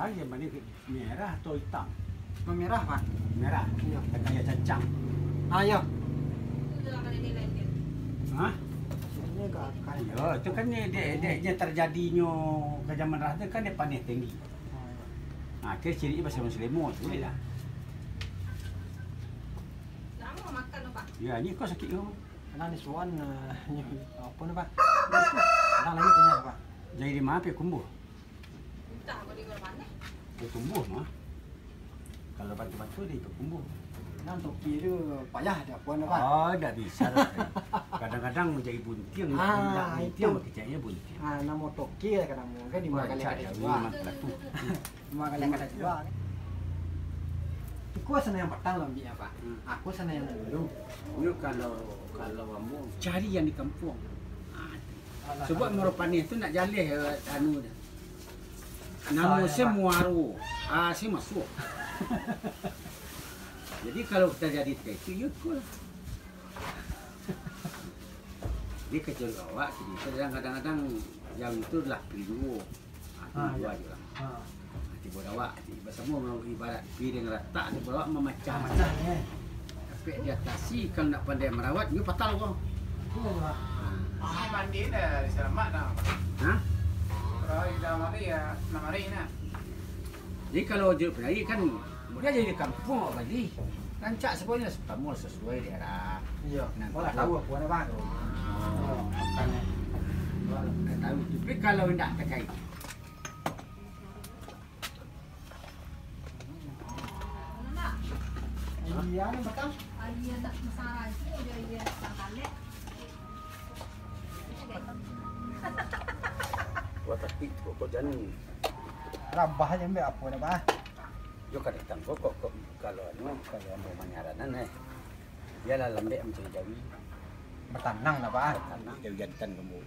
Aja mana merah atau hitam? Merah Pak. Merah. Iya. Kayak cancang. Ayo. Hah? Ini enggak akan. Ya, itu kan dia terjadinya ke zaman rata kan dia panen tinggi. Nah, ke ciri bahasa selimut boleh lah. Lama makan Pak. Ya, ni kau sakit ke? Nah, ni suan apa ni Pak? Kadang lagi punya Pak. Jadi di mana pe kumbuh? Tak apa di mana? Pe kumbuh mah. Kalau batu-batu dia pe kumbuh. Nah, untuk kiri payah dia puan Pak. Oh, tak bisa. Kadang-kadang menjadi bunting, bunting kecilnya bunting. Ah, nama toki kadang mungkin di mana kali ada dua. Lima kali ada dua. Aku sana yang pertama lebih apa? Aku sana yang dulu. Ini kalau kamu cari yang di kampung. Sebab merupakan itu nak jalih anu dah. Nama semuaru. Si masuk. Jadi kalau kita jadi itu yukul. Dia kecil awak jadi kadang-kadang yang itu adalah peridu. Dua juga. Tiba awak bersama ibarat piring rata tiba awak memecah. Tapi dia tasi kalau nak pandai merawat dia fatal kau. Mandi dah selamat dah. Hah? Kalau dah mari ya, nak mari nak. Jadi kalau jeruk penari kan dia jadi kampung balik. Rancak semuanya semua sesuai daerah. Iya. Kau dah tahu apa nak tu. Makannya. Tak tahu. Tapi kalau tidak terkait. Iya ni betul. Dia tak masalah dia tak kalah. Buat tapi kok jangan. Rabah je ambil apa nak Pak? Yo kadang kok kalau mau manyaranan dia lah lembek macam Jawi. Bertanang nak Pak. Tanah Jawi jantan kamu.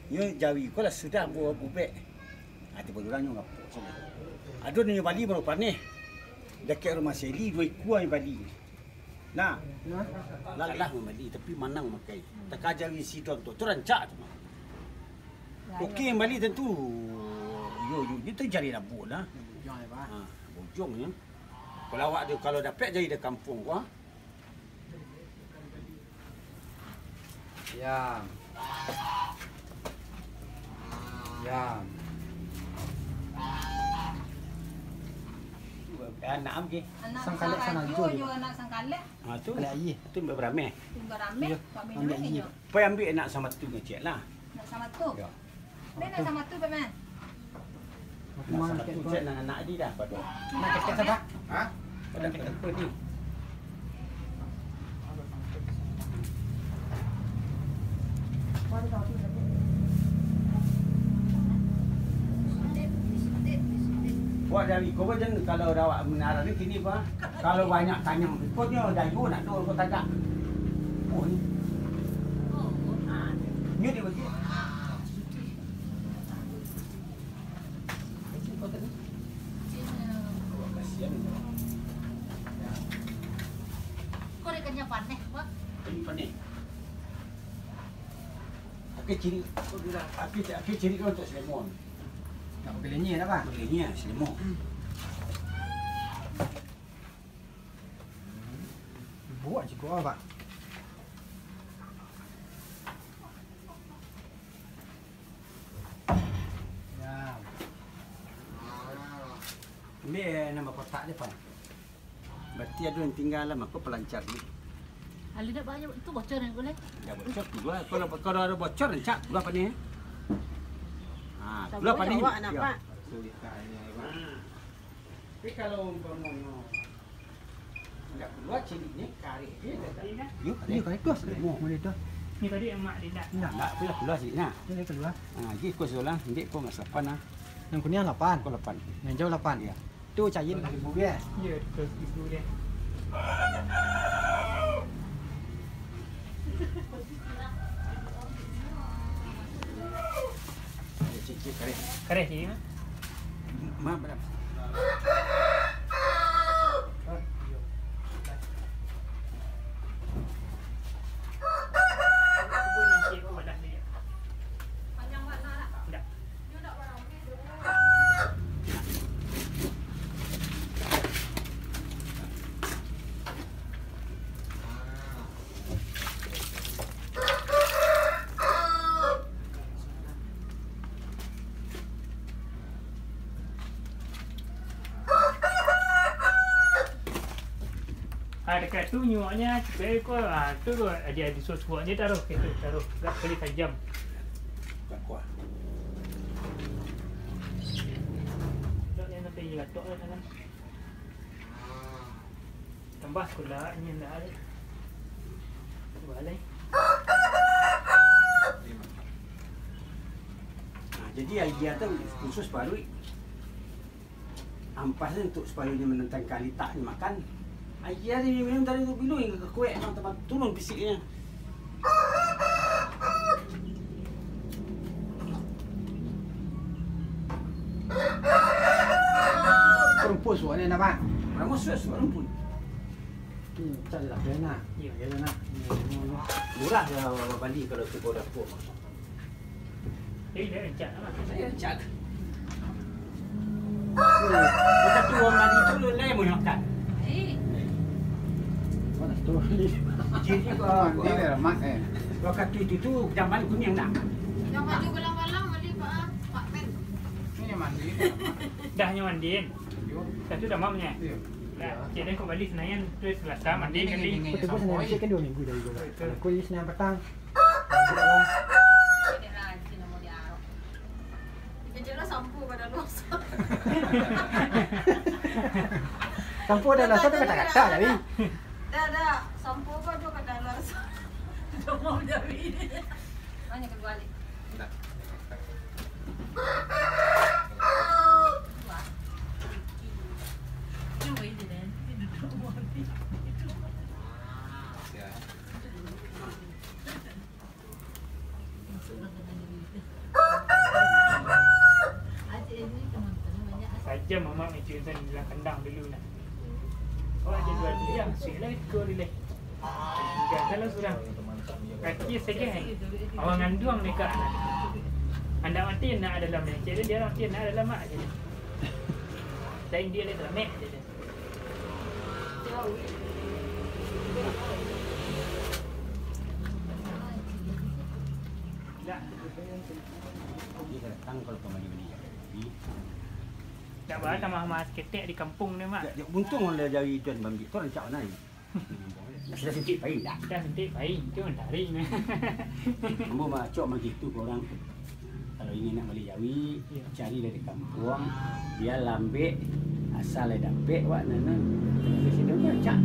Yo Jawi kau lah sudah buat bubek. Tiba orangnya ngapo sana. Aduh ni Bali baru panih. Dekat rumah Seli dua kuai Bali. Nah, lalah Bali tapi manang makai. Tak Jawi situ tu rancak tu. Okey yang Bali tentu. Yo kita cari lampu lah. Jangan Pak. Bujungnya. Kalau awak dia kalau dapat jadi di kampung gua. Ya. Ya. Anak am ke? Sangkalek sana hijau juga anak sangkalek. Tu. Kali air. Tu beramai. Tinggal rame, tak minum ambil lagi. air. Pai ambil anak sama tu ngecek lah. Nak sama tu. Ya. Nak sama tu Pak Man. Aku mana Sama tu cek anak dia dah pada. nak kek apa? Ha? Pada apa ni? Buat dari kau jangan kalau rawat menara ni kini apa? Kalau banyak tanyang ikutnya dayu nak dua kau tagak. Oh ni. Ni dia bagi. Kasihan. Kau rekannya panen, Pak. Ini panik. Aku ciri kau untuk selimut. Tak pilihnya dah Pak. Bolehnya selimut. Buat je kau Pak. Ya. Ini nama kotak dia Pak. Berarti ada yang tinggal lama aku pelancar ni. Ali dah banyak itu bocor yang boleh. Dah bocor pula. Kalau ada bocor lencak pula apa ni? Pula apa ni? Anak Pak. Sulit kaya. Tapi kalau umpamanya enggak keluar cirinya karik dia dah. Yuk, Ni kau ikut. Boleh dah. Ni tadi yang mak dia dah. Enggak keluar cirinya. Ni keluar. Jadi kau seolah nanti kau enggak sepan Yang kuning 8. kau lepan. Yang jauh 8. Ya. Tu cair nak ibu dia. Ya, terus ibu dia. Kare. Kare ni mah. Mak berapa? Panjang warna tak? Tak. Dia tak warna dulu. Dekat tu nyuaknya cuba tu dia ada suat dia taruh ke tu taruh tak boleh tajam. Tak kuat. Tak yang nanti gatok lah kan. Tambah pula ni dah ada. Boleh. Jadi idea tu khusus Parui. Ampasnya untuk supaya dia menentang kalitaknya makan. Idea dia memang dari tu bilu hingga ke kuek teman-teman turun fisiknya. Perempuan suara ni nampak. Kamu suara pun. Ni cari lah dia nak. Ya. Dia nak. Murah dia Bali kalau tu kau dapur. Dia rencak lah. Saya cak. Macam tu orang Bali tu lain pun makan. Mana tu ni? Jadi Dia dah mak kalau kata itu zaman kuning nak. Yang maju belang-belang mandi Pak Men. Ini mandi. Dahnya mandin. Yo. Satu dah mamnya. Iya. Dah, jadi kau balik Senayan terus Selasa mandi kali. Betul pun Senin Malaysia kan 2 minggu dari gua. Kalau kau di Senin petang. Dia rajin nama dia Arok. Dia jelas sampu pada los. Sampu dah lah satu kata-kata jadi. Dah. Sampu kau tu kat dalam. Dah mau jadi. Hanya ke balik. Cuma ini dan duduk mandi. Saja mama macam tu dalam kandang dulu nak. Oh ada dua dia, sila ikut dia. Enggak salah sudah. Kaki segeng. Orang ngandung dekat anak. Anda mati nak ada dalam dia. Jadi dia mati nak ada dalam mak je. Lain dia le dalam mak je. Tak. Dia datang kalau kau mandi-mandi. Tak apa tambah ketek di kampung ni mak. Dia untung orang dari tuan Bambi. Tuan cak mana ni? Sudah sentik pahit dah. Dah sentik baik. Itu tarik ni. Ambo macok macam tu korang. Kalau ingin nak balik Jawi, cari dari kampung, dia lambek asal ada dapat wak nana. Terus dia cak.